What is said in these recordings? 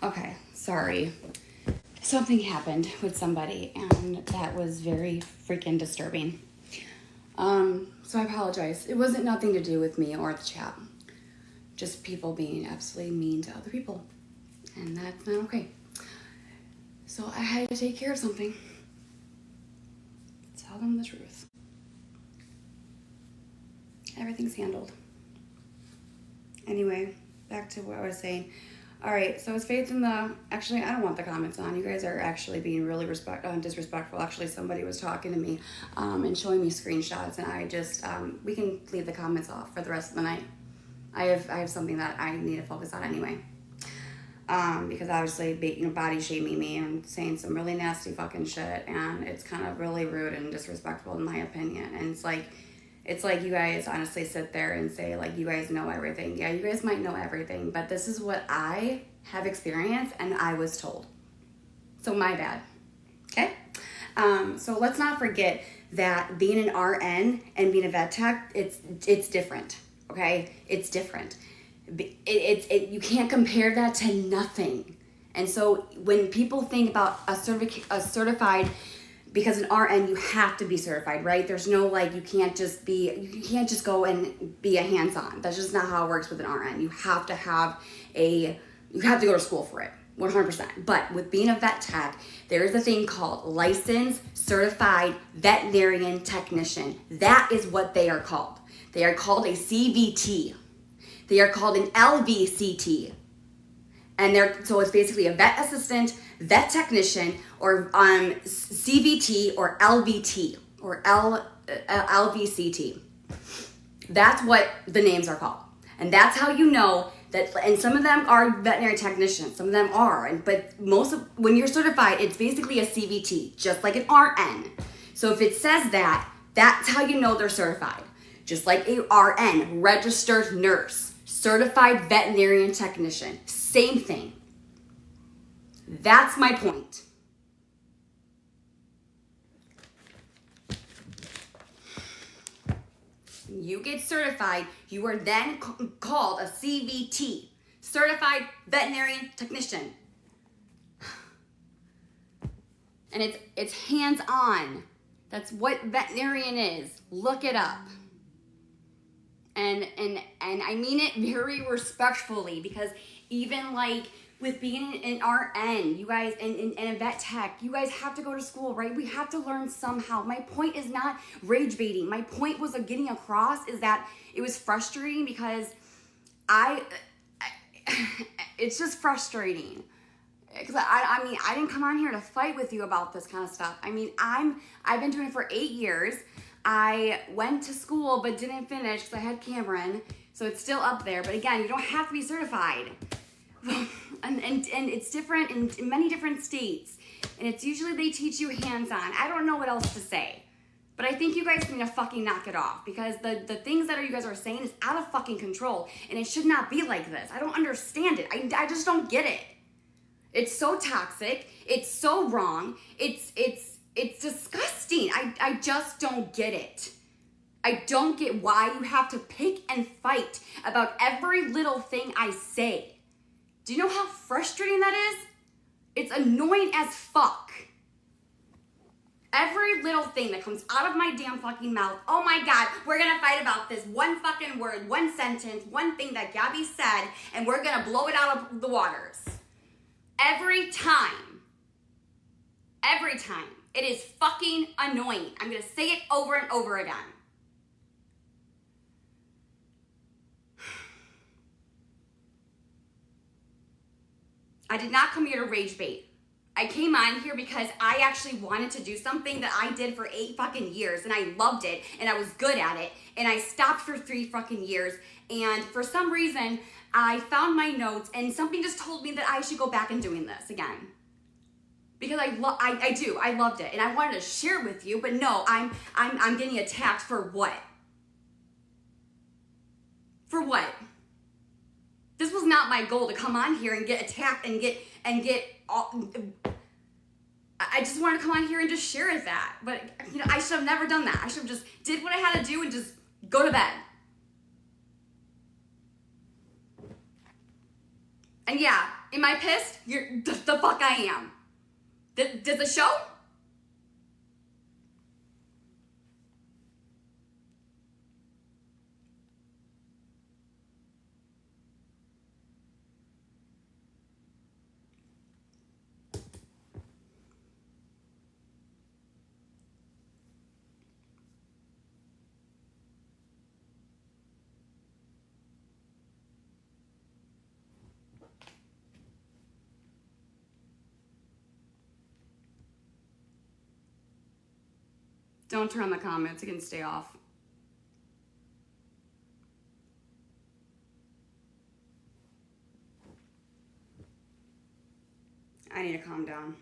Okay, sorry. Something happened with somebody, and that was very freaking disturbing. So I apologize. It wasn't nothing to do with me or the chat. Just people being absolutely mean to other people. And that's not okay. So I had to take care of something. Tell them the truth. Everything's handled. Anyway, back to what I was saying. Alright, so is Faith in the... Actually, I don't want the comments on. You guys are actually being really disrespectful. Actually, somebody was talking to me and showing me screenshots, and I just... we can leave the comments off for the rest of the night. I have something that I need to focus on anyway. Because obviously, body shaming me and saying some really nasty fucking shit, and it's kind of really rude and disrespectful in my opinion. And it's like you guys honestly sit there and say, like, you guys know everything. Yeah, you guys might know everything, but this is what I have experienced and I was told. So my bad. Okay? So let's not forget that being an RN and being a vet tech, it's different. Okay? It's different. You can't compare that to nothing. And so when people think about a certified, because an RN, you have to be certified, right? There's no, like, you can't just go and be a hands-on. That's just not how it works with an RN. You have to go to school for it, 100%. But with being a vet tech, there is a thing called licensed certified veterinarian technician. That is what they are called. They are called a CVT. They are called an LVCT. And so it's basically a vet assistant, vet technician, or CVT or LVT or LVCT. That's what the names are called. And that's how you know that, and some of them are veterinary technicians, some of them are, but when you're certified, it's basically a CVT, just like an RN. So if it says that, that's how you know they're certified. Just like a RN, registered nurse, certified veterinarian technician, same thing. That's my point. You get certified, you are then called a CVT, certified veterinarian technician. And it's hands-on. That's what veterinarian is. Look it up. And I mean it very respectfully, because even like with being an RN, you guys, and a vet tech, you guys have to go to school, right? We have to learn somehow. My point is not rage baiting. My point was getting across is that it was frustrating because it's just frustrating. Because I mean, I didn't come on here to fight with you about this kind of stuff. I mean, I've been doing it for 8 years. I went to school but didn't finish because I had Cameron, so it's still up there. But again, you don't have to be certified. And it's different in many different states. And it's usually they teach you hands-on. I don't know what else to say. But I think you guys need to fucking knock it off, because the things that you guys are saying is out of fucking control. And it should not be like this. I don't understand it. I just don't get it. It's so toxic. It's so wrong. It's disgusting. I just don't get it. I don't get why you have to pick and fight about every little thing I say. Do you know how frustrating that is? It's annoying as fuck. Every little thing that comes out of my damn fucking mouth, oh my God, we're gonna fight about this one fucking word, one sentence, one thing that Gabi said, and we're gonna blow it out of the waters. Every time. It is fucking annoying. I'm gonna say it over and over again. I did not come here to rage bait. I came on here because I actually wanted to do something that I did for 8 fucking years, and I loved it, and I was good at it, and I stopped for 3 fucking years, and for some reason, I found my notes, and something just told me that I should go back and doing this again. Because I loved it, and I wanted to share with you, but no, I'm getting attacked for what? For what? This was not my goal to come on here and get attacked and get all. I just wanted to come on here and just share that, but I should have never done that. I should have just did what I had to do and just go to bed. And yeah, Am I pissed? The fuck I am. Does the show? Don't turn on the comments. It can stay off. I need to calm down.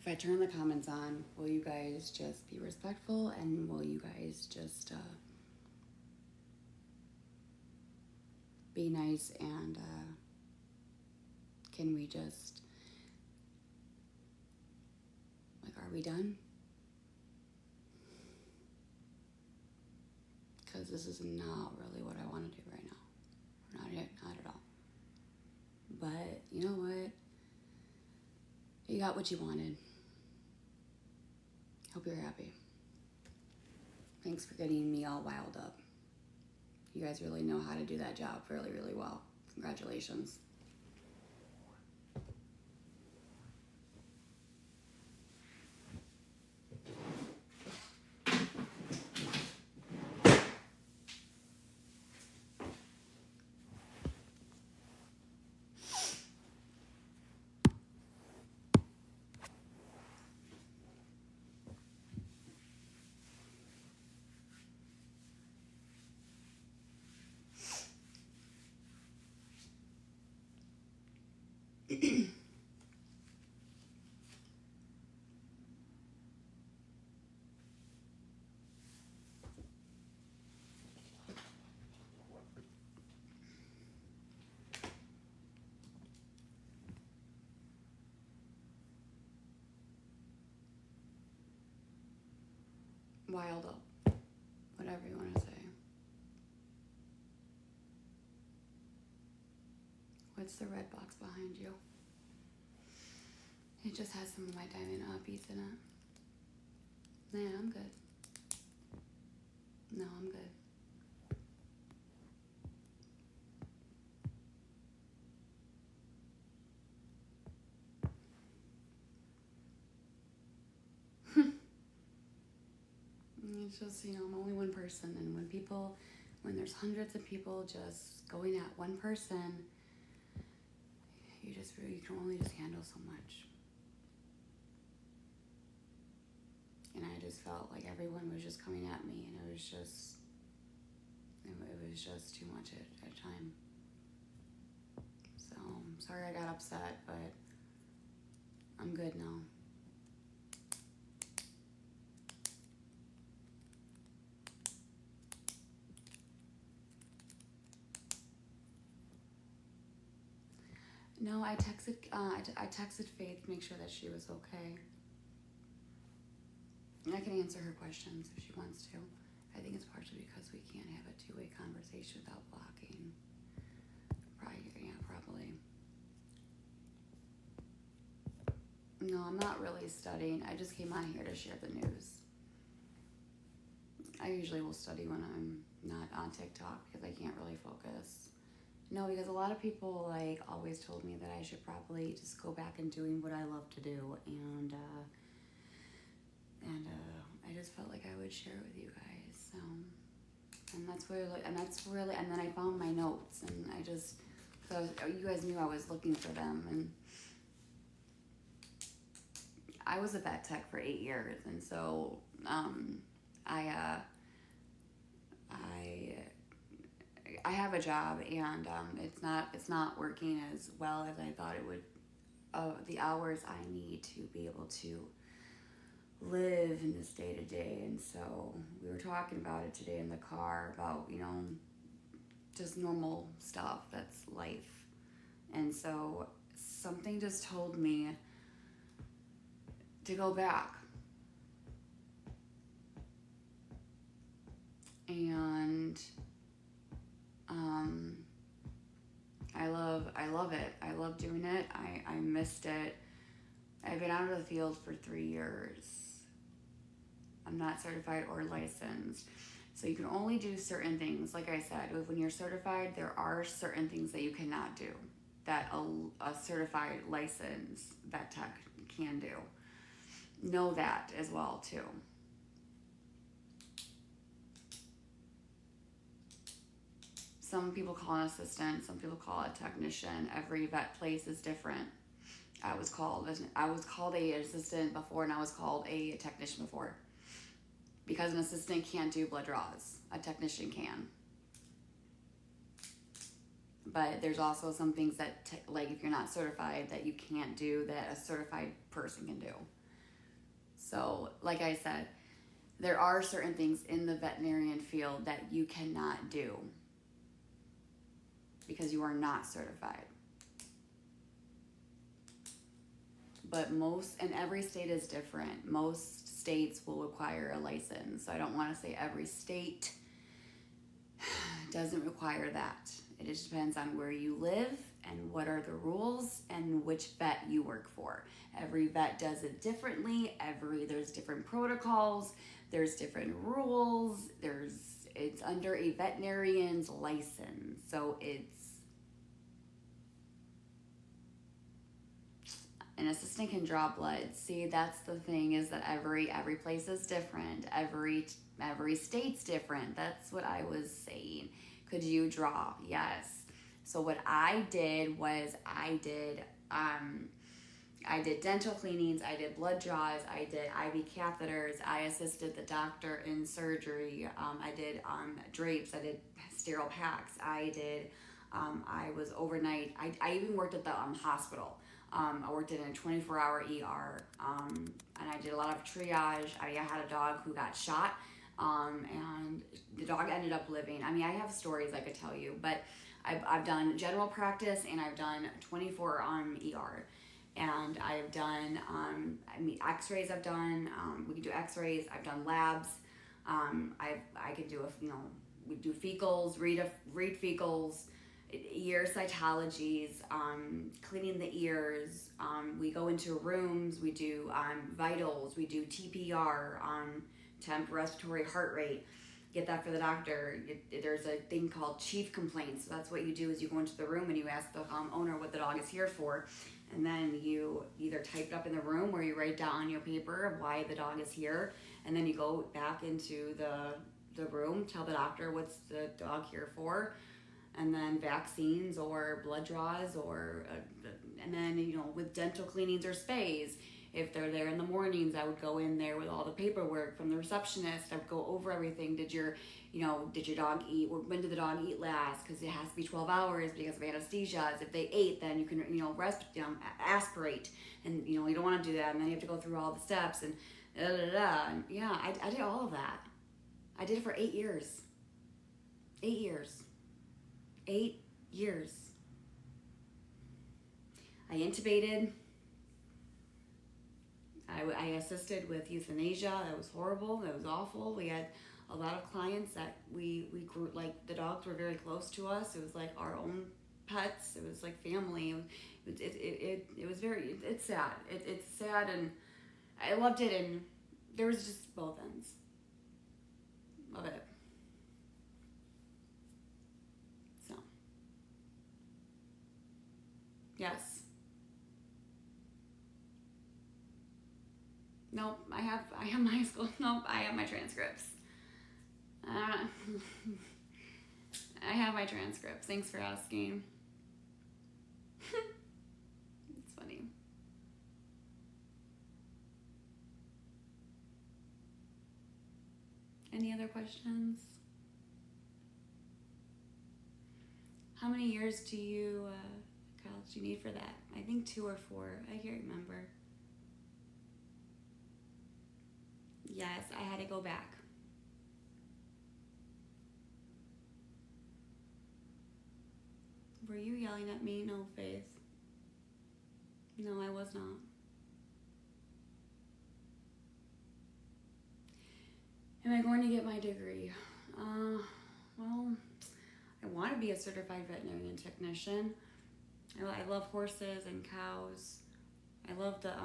I turn the comments on, will you guys just be respectful, and will you guys just be nice, and can we just, like, are we done? Because this is not really what I want to do right now. Not at all. But you know what? You got what you wanted. Hope you're happy. Thanks for getting me all wild up. You guys really know how to do that job really, really well. Congratulations. Wild up. Whatever you want to say. What's the red box behind you? It just has some of my diamond uppies in it. Nah, I'm good. No, I'm good. It's just, I'm only one person, and when there's hundreds of people just going at one person, you can only just handle so much. And I just felt like everyone was just coming at me, and it was just too much at a time. So I'm sorry I got upset, but I'm good now. No, I texted Faith to make sure that she was okay. And I can answer her questions if she wants to. I think it's partially because we can't have a two-way conversation without blocking. Probably. No, I'm not really studying. I just came on here to share the news. I usually will study when I'm not on TikTok because I can't really focus. No, because a lot of people always told me that I should probably just go back and doing what I love to do, and I just felt like I would share it with you guys. So, and then I found my notes, and you guys knew I was looking for them, and I was a vet tech for 8 years, and so I have a job, and it's not working as well as I thought it would. The hours I need to be able to live in this day to day, and so we were talking about it today in the car about just normal stuff that's life, and so something just told me to go back. And I love it. I love doing it. I missed it. I've been out of the field for 3 years. I'm not certified or licensed. So you can only do certain things. Like I said, when you're certified, there are certain things that you cannot do that a certified licensed vet tech can do. Know that as well too. Some people call an assistant, some people call it a technician. Every vet place is different. I was called a assistant before, and I was called a technician before. Because an assistant can't do blood draws, a technician can. But there's also some things that, if you're not certified, that you can't do that a certified person can do. So, like I said, there are certain things in the veterinarian field that you cannot do because you are not certified. But and every state is different. Most states will require a license. So I don't want to say every state doesn't require that. It just depends on where you live and what are the rules and which vet you work for. Every vet does it differently. There's different protocols. There's different rules. It's under a veterinarian's license. So an assistant can draw blood. See, that's the thing, is that every place is different. Every state's different. That's what I was saying. Could you draw? Yes. So what I did was I did dental cleanings, I did blood draws, I did IV catheters, I assisted the doctor in surgery, I did drapes, I did sterile packs, I was overnight, I even worked at the hospital. I worked in a 24-hour ER, and I did a lot of triage. I had a dog who got shot, and the dog ended up living. I mean, I have stories I could tell you, but I've done general practice, and I've done 24 ER, and I've done X-rays. I've done we can do X-rays. I've done labs. I could do we do fecals, read fecals, ear cytologies, cleaning the ears. We go into rooms. We do vitals. We do TPR, temp respiratory heart rate. Get that for the doctor. There's a thing called chief complaints. So that's what you do, is you go into the room and you ask the owner what the dog is here for, and then you either type it up in the room or you write down on your paper of why the dog is here, and then you go back into the room, tell the doctor what's the dog here for, and then vaccines or blood draws, and then with dental cleanings or spays. If they're there in the mornings, I would go in there with all the paperwork from the receptionist. I would go over everything. Did your dog eat? When did the dog eat last? Because it has to be 12 hours because of anesthesia. If they ate, then you can aspirate, and you don't want to do that. And then you have to go through all the steps and da da da. And yeah, I did all of that. I did it for 8 years. 8 years. 8 years. I intubated. I assisted with euthanasia. That was horrible. That was awful. We had a lot of clients that we grew, like the dogs were very close to us. It was like our own pets. It was like family. It was very, it's sad. It's sad, and I loved it, and there was just both ends of it. So, yes. Nope, I have my high school. Nope, I have my transcripts. I have my transcripts. Thanks for asking. It's funny. Any other questions? How many years do you, college do you need for that? I think 2 or 4. I can't remember. Yes, I had to go back. Were you yelling at me? No, Faith. No, I was not. Am I going to get my degree? Well, I want to be a certified veterinarian technician. I love horses and cows. I love that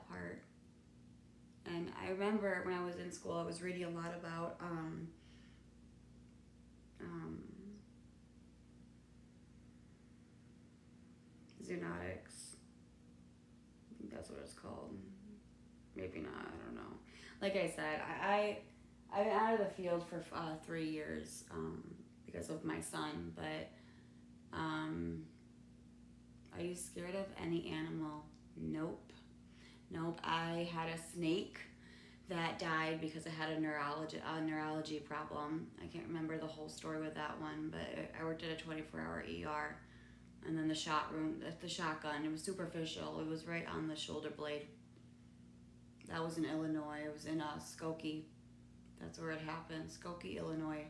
part. And I remember when I was in school, I was reading a lot about zoonotics. I think that's what it's called. Maybe not, I don't know. Like I said, I've been out of the field for 3 years because of my son, but are you scared of any animal? Nope. I had a snake that died because it had a neurology problem. I can't remember the whole story with that one, but I worked at a 24-hour ER. And then the shotgun, it was superficial. It was right on the shoulder blade. That was in Illinois. It was in Skokie. That's where it happened. Skokie, Illinois.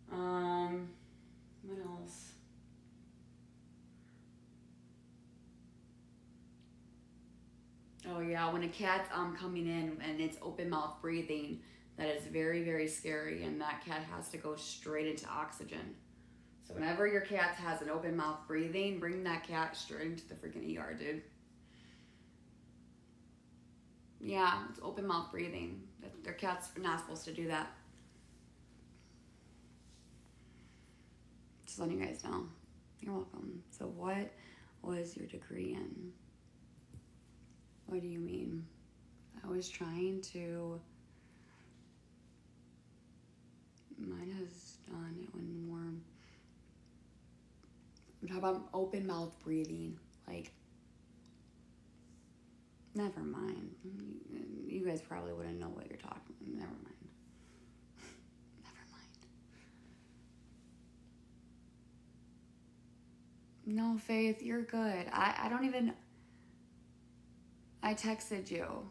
What else? Oh yeah, when a cat's coming in and it's open mouth breathing, that is very, very scary, and that cat has to go straight into oxygen. So whenever your cat has an open mouth breathing, bring that cat straight into the freaking ER, dude. Yeah, it's open mouth breathing. Their cats are not supposed to do that. Just letting you guys know. You're welcome. So what was your degree in? What do you mean? I was trying to... Mine has done it when warm. I'm talking about open mouth breathing. Like, never mind. You guys probably wouldn't know what you're talking about. Never mind. Never mind. No, Faith, you're good. I don't even... I texted you.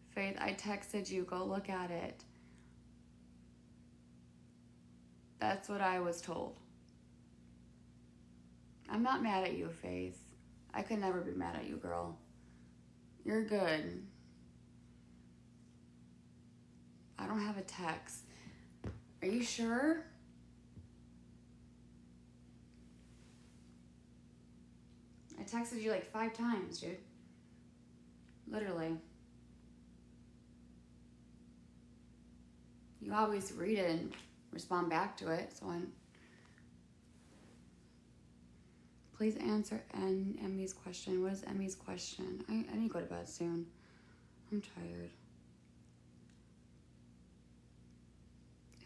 Faith, I texted you. Go look at it. That's what I was told. I'm not mad at you, Faith. I could never be mad at you, girl. You're good. I don't have a text. Are you sure? I texted you like 5 times, dude. Literally. You always read it and respond back to it, so I'm... Please answer Emmy's question. What is Emmy's question? I need to go to bed soon. I'm tired.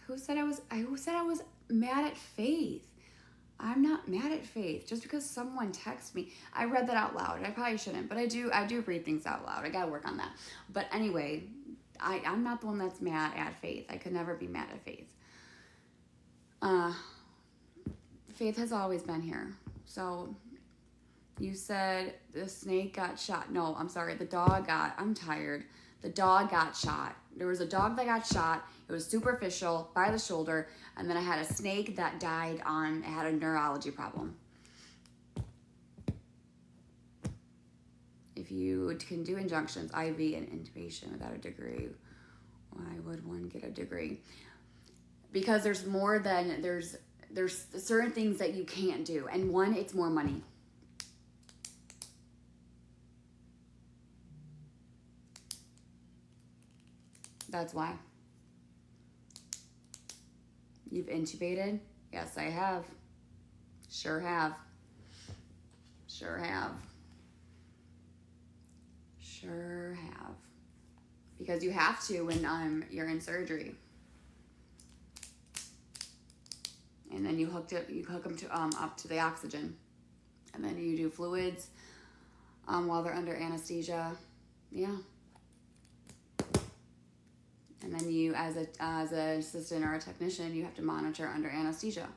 Who said I was mad at Faith? I'm not mad at Faith. Just because someone texts me. I read that out loud. I probably shouldn't, but I do read things out loud. I gotta work on that. But anyway, I'm not the one that's mad at Faith. I could never be mad at Faith. Faith has always been here. So, you said the snake got shot. No, I'm sorry. I'm tired. The dog got shot. There was a dog that got shot. It was superficial by the shoulder. And then I had a snake that died it had a neurology problem. If you can do injunctions, IV, and intubation without a degree, why would one get a degree? Because there's more than, there's certain things that you can't do. And one, it's more money. That's why. You've intubated? Yes, I have. Sure have. Sure have. Sure have. Because you have to when you're in surgery. And then you hook them to up to the oxygen. And then you do fluids while they're under anesthesia. Yeah. And then you, as an assistant or a technician, you have to monitor under anesthesia.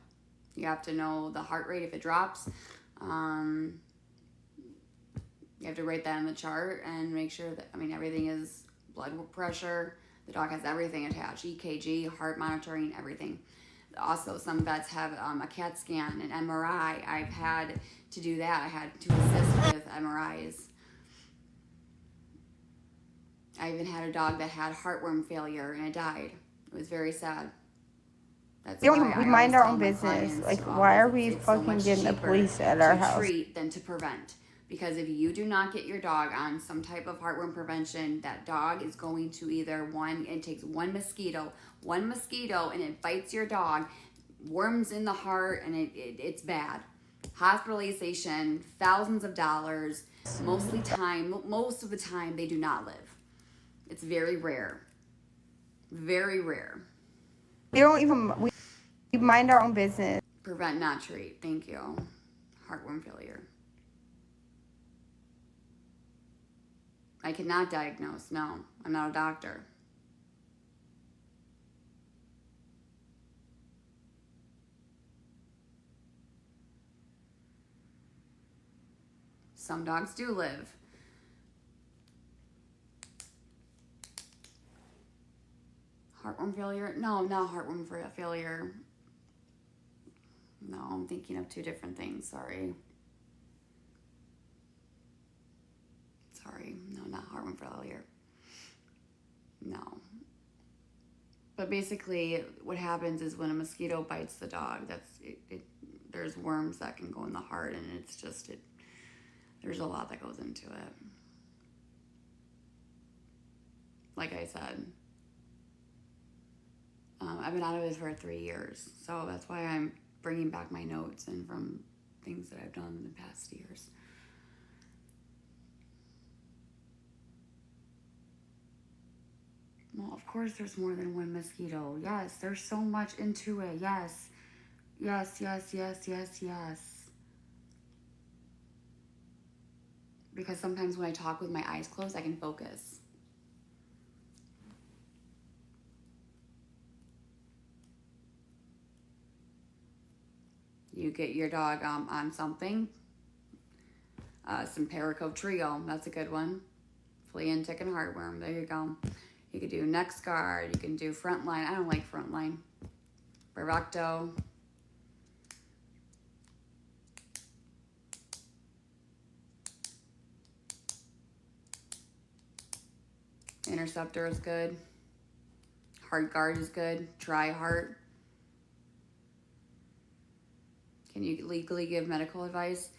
You have to know the heart rate if it drops. You have to write that in the chart and make sure that, everything is blood pressure. The dog has everything attached, EKG, heart monitoring, everything. Also, some vets have a CAT scan, an MRI. I've had to do that. I had to assist with MRIs. I even had a dog that had heartworm failure and it died. It was very sad. That's we mind our own business. Like, why are we fucking getting the police at our house? To treat than to prevent. Because if you do not get your dog on some type of heartworm prevention, that dog is going to either it takes one mosquito and it bites your dog, worms in the heart, and it's bad. Hospitalization, thousands of dollars. Most of the time, they do not live. It's very rare. Very rare. We mind our own business. Prevent, not treat. Thank you. Heartworm failure. I cannot diagnose. No, I'm not a doctor. Some dogs do live. Heartworm failure? No, not heartworm failure. No, I'm thinking of two different things. Sorry. No, not heartworm failure. No. But basically, what happens is when a mosquito bites the dog, there's worms that can go in the heart, and it's just, there's a lot that goes into it. Like I said, I've been out of it for 3 years, so that's why I'm bringing back my notes and from things that I've done in the past years. Well, of course there's more than one mosquito. Yes, there's so much into it. Yes. Yes, yes, yes, yes, yes. Because sometimes when I talk with my eyes closed, I can focus. You get your dog on something. Simparico Trio, that's a good one. Flea and tick and heartworm, there you go. You could do next guard, you can do frontline. I don't like frontline. Barocto. Interceptor is good. Heart guard is good. Try heart. Can you legally give medical advice?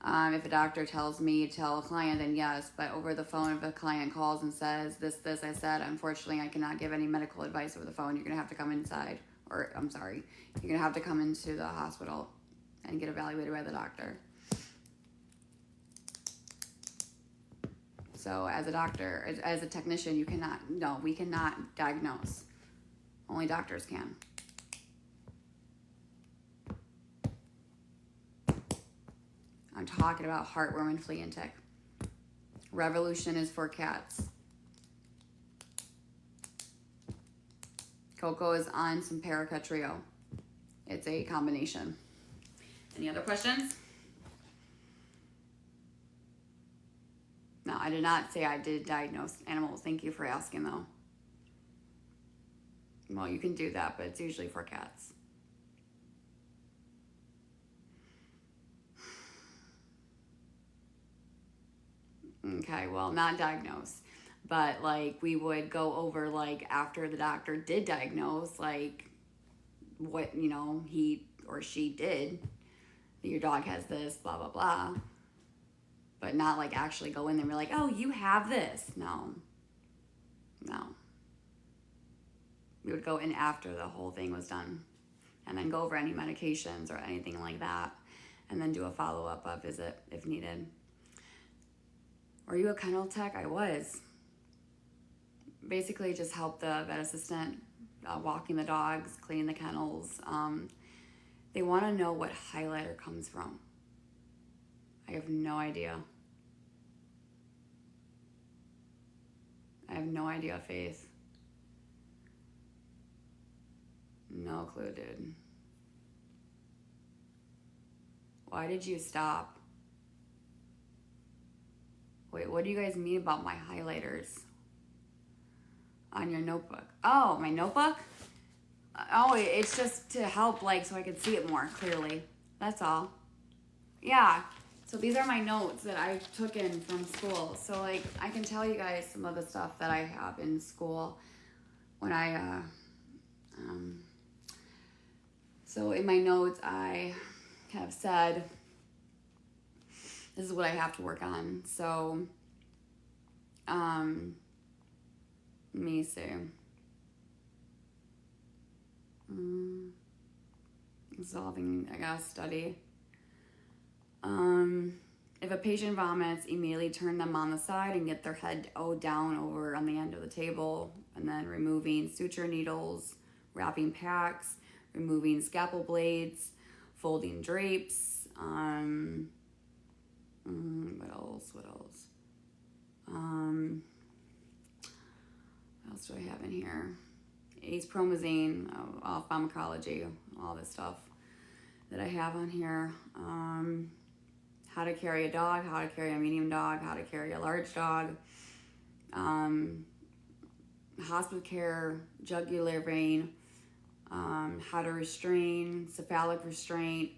If a doctor tells me to tell a client, then yes. But over the phone, if a client calls and says, this, I said, unfortunately, I cannot give any medical advice over the phone. You're going to have to come inside. Or, I'm sorry. You're going to have to come into the hospital and get evaluated by the doctor. So as a doctor, as a technician, we cannot diagnose. Only doctors can. I'm talking about heartworm and flea and tick. Revolution is for cats. Coco is on Simparica Trio. It's a combination. Any other questions? No, I did not say I did diagnose animals. Thank you for asking, though. Well, you can do that, but it's usually for cats. Okay, well, not diagnose. But, like, we would go over, like, after the doctor did diagnose, like, what, he or she did. Your dog has this, blah, blah, blah. But not, like, actually go in there and be like, oh, you have this. No. We would go in after the whole thing was done. And then go over any medications or anything like that. And then do a follow-up visit if needed. Were you a kennel tech? I was. Basically just help the vet assistant walking the dogs, cleaning the kennels. They want to know what highlighter comes from. I have no idea. Faith. No clue, dude. Why did you stop? Wait, what do you guys mean about my highlighters? On your notebook. Oh, my notebook? Oh, it's just to help, like, so I can see it more clearly. That's all. Yeah. So these are my notes that I took in from school. So, like, I can tell you guys some of the stuff that I have in school when I, so in my notes, I have said, this is what I have to work on. So, let me see. Solving, I gotta study. If a patient vomits, immediately turn them on the side and get their head down over on the end of the table, and then removing suture needles, wrapping packs, removing scalpel blades, folding drapes. What else? What else do I have in here? Promazine, all pharmacology, all this stuff that I have on here. How to carry a dog, how to carry a medium dog, how to carry a large dog. hospitacare, jugular vein, how to restrain, cephalic restraint.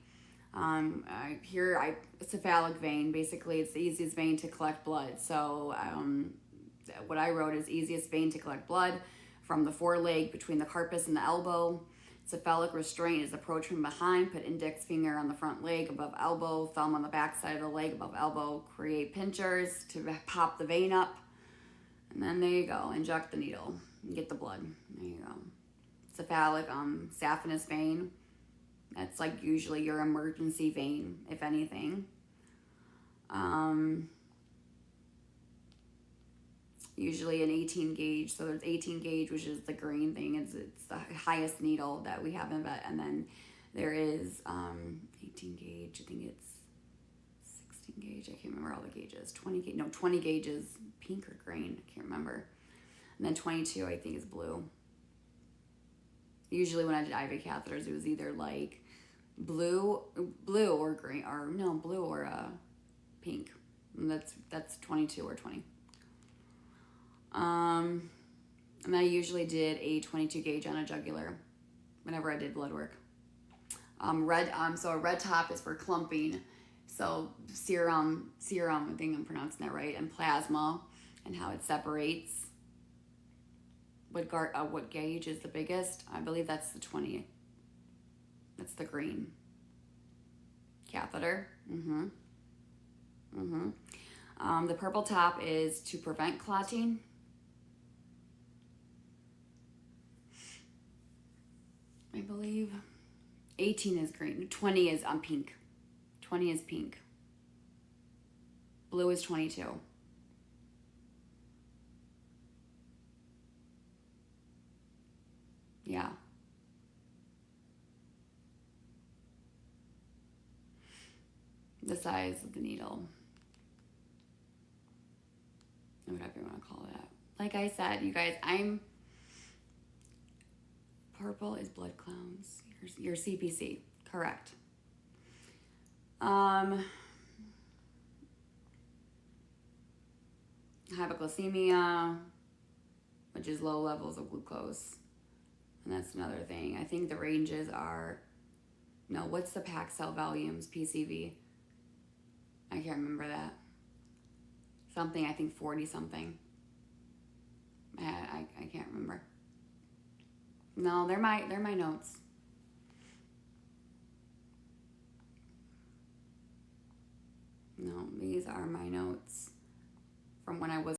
Cephalic vein, basically it's the easiest vein to collect blood. So what I wrote is easiest vein to collect blood from the foreleg between the carpus and the elbow. Cephalic restraint is approach from behind, put index finger on the front leg above elbow, thumb on the back side of the leg above elbow, create pinchers to pop the vein up. And then there you go, inject the needle and get the blood. There you go. Cephalic, saphenous vein. That's like usually your emergency vein, if anything. Usually an 18 gauge. So there's 18 gauge, which is the green thing. It's the highest needle that we have in vet. And then there is 18 gauge. I think it's 16 gauge. I can't remember all the gauges. 20 gauges, pink or green. I can't remember. And then 22, I think, is blue. Usually when I did IV catheters, it was either like blue or green, or no, blue or pink. And that's 22 or 20. And I usually did a 22 gauge on a jugular whenever I did blood work. So a red top is for clumping. So serum, I think I'm pronouncing that right, and plasma, and how it separates. What gauge is the biggest? I believe that's the 20. That's the green catheter. The purple top is to prevent clotting. I believe 18 is green. 20 is pink. 20 is pink. Blue is 22. Yeah. The size of the needle. Whatever you want to call it. Like I said, you guys, purple is blood clones. Your CPC. Correct. Hypoglycemia, which is low levels of glucose. And that's another thing. I think the ranges are, what's the packed cell volumes, PCV? I can't remember that. Something, I think 40 something. I can't remember. No, they're my notes. No, these are my notes from when I was